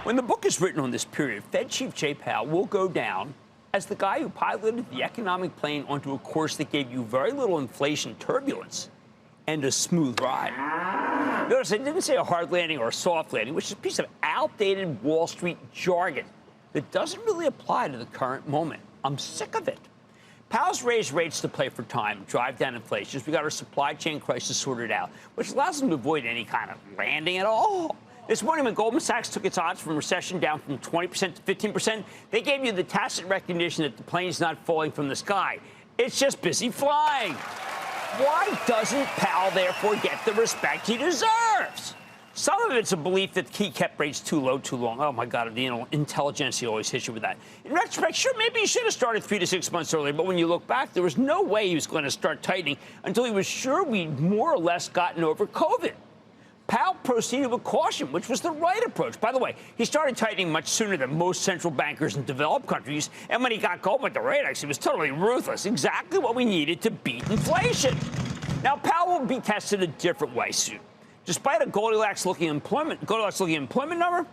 When the book is written on this period, Fed Chief Jay Powell will go down as the guy who piloted the economic plane onto a course that gave you very little inflation turbulence and a smooth ride. Notice I didn't say a hard landing or a soft landing, which is a piece of outdated Wall Street jargon that doesn't really apply to the current moment. I'm sick of it. Powell's raised rates to play for time, drive down inflation as we got our supply chain crisis sorted out, which allows them to avoid any kind of landing at all. This morning, when Goldman Sachs took its odds from recession down from 20% to 15%, they gave you the tacit recognition that the plane's not falling from the sky. It's just busy flying. Why doesn't Powell, therefore, get the respect he deserves? Some of it's a belief that he kept rates too low too long. Oh, my God, the intelligentsia always hits you with that. In retrospect, sure, maybe he should have started 3 to 6 months earlier, but when you look back, there was no way he was going to start tightening until he was sure we'd more or less gotten over COVID. Powell proceeded with caution, which was the right approach. By the way, he started tightening much sooner than most central bankers in developed countries, and when he got going with the rate hikes, he was totally ruthless, exactly what we needed to beat inflation. Now, Powell will be tested a different way soon. Despite a Goldilocks-looking employment number,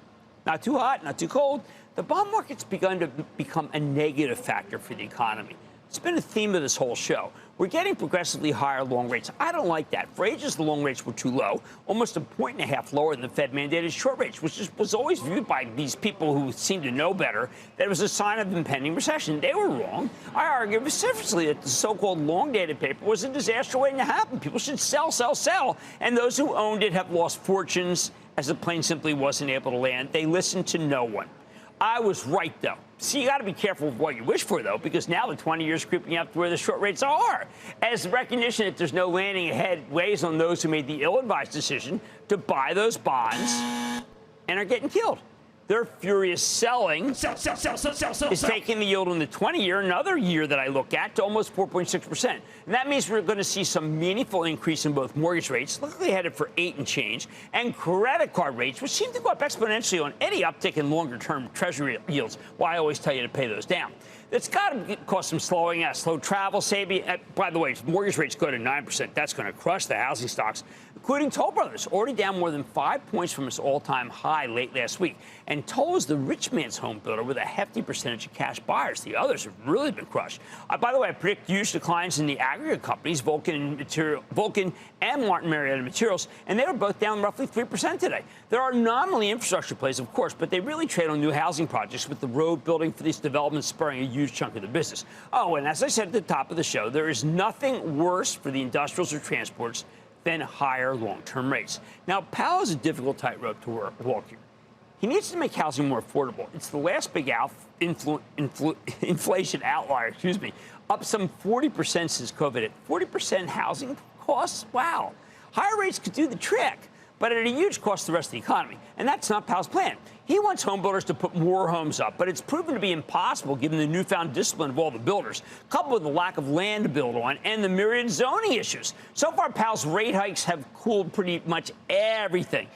not too hot, not too cold, the bond market's begun to become a negative factor for the economy. It's been a theme of this whole show. We're getting progressively higher long rates. I don't like that. For ages, the long rates were too low, almost 1.5 points lower than the Fed mandated short rates, which was always viewed by these people who seem to know better that it was a sign of impending recession. They were wrong. I argue vociferously that the so-called long-dated paper was a disaster waiting to happen. People should sell, sell, sell. And those who owned it have lost fortunes as the plane simply wasn't able to land. They listened to no one. I was right, though. See, you got to be careful of what you wish for, though, because now the 20 years creeping up to where the short rates are, as the recognition that there's no landing ahead weighs on those who made the ill-advised decision to buy those bonds and are getting killed. Their furious selling is taking the yield on the 20-year, another year that I look at, to almost 4.6%. And that means we're going to see some meaningful increase in both mortgage rates, luckily headed for 8 and change, and credit card rates, which seem to go up exponentially on any uptick in longer-term Treasury yields. Well, I always tell you to pay those down. It's got to cause some slowing, slow travel, saving. By the way, if mortgage rates go to 9%, that's going to crush the housing stocks, including Toll Brothers, already down more than 5 points from its all-time high late last week. And Toll is the rich man's home builder with a hefty percentage of cash buyers. The others have really been crushed. By the way, I predict huge declines in the aggregate companies, Vulcan and Martin Marietta Materials, and they were both down roughly 3% today. There are nominally infrastructure plays, of course, but they really trade on new housing projects, with the road building for these developments spurring a huge chunk of the business. Oh, and as I said at the top of the show, there is nothing worse for the industrials or transports than higher long-term rates. Now, Powell has a difficult tightrope to walk here. He needs to make housing more affordable. It's the last big inflation outlier, up some 40% since COVID hit. 40% housing costs? Wow. Higher rates could do the trick, but at a huge cost to the rest of the economy. And that's not Powell's plan. He wants home builders to put more homes up, but it's proven to be impossible given the newfound discipline of all the builders, coupled with the lack of land to build on and the myriad zoning issues. So far, Powell's rate hikes have cooled pretty much everything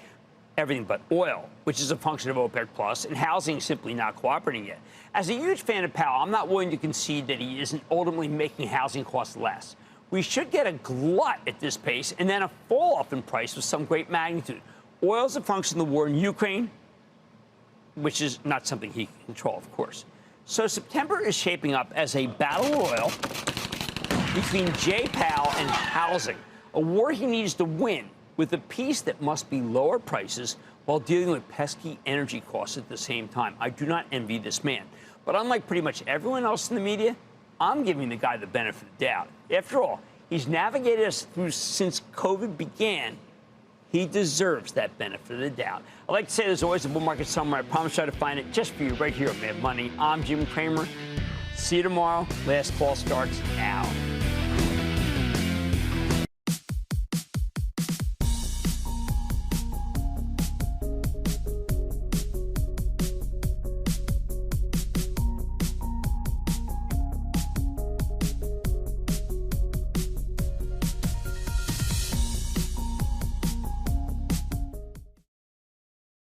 but oil, which is a function of OPEC+, and housing simply not cooperating yet. As a huge fan of Powell, I'm not willing to concede that he isn't ultimately making housing costs less. We should get a glut at this pace and then a fall-off in price with some great magnitude. Oil is a function of the war in Ukraine, which is not something he can control, of course. So September is shaping up as a battle royal between Jay Powell and housing, a war he needs to win with a peace that must be lower prices while dealing with pesky energy costs at the same time. I do not envy this man. But unlike pretty much everyone else in the media, I'm giving the guy the benefit of the doubt. After all, he's navigated us through since COVID began. He deserves that benefit of the doubt. I like to say there's always a bull market somewhere. I promise I'll try to find it just for you right here on Mad Money. I'm Jim Cramer. See you tomorrow. Last call starts now.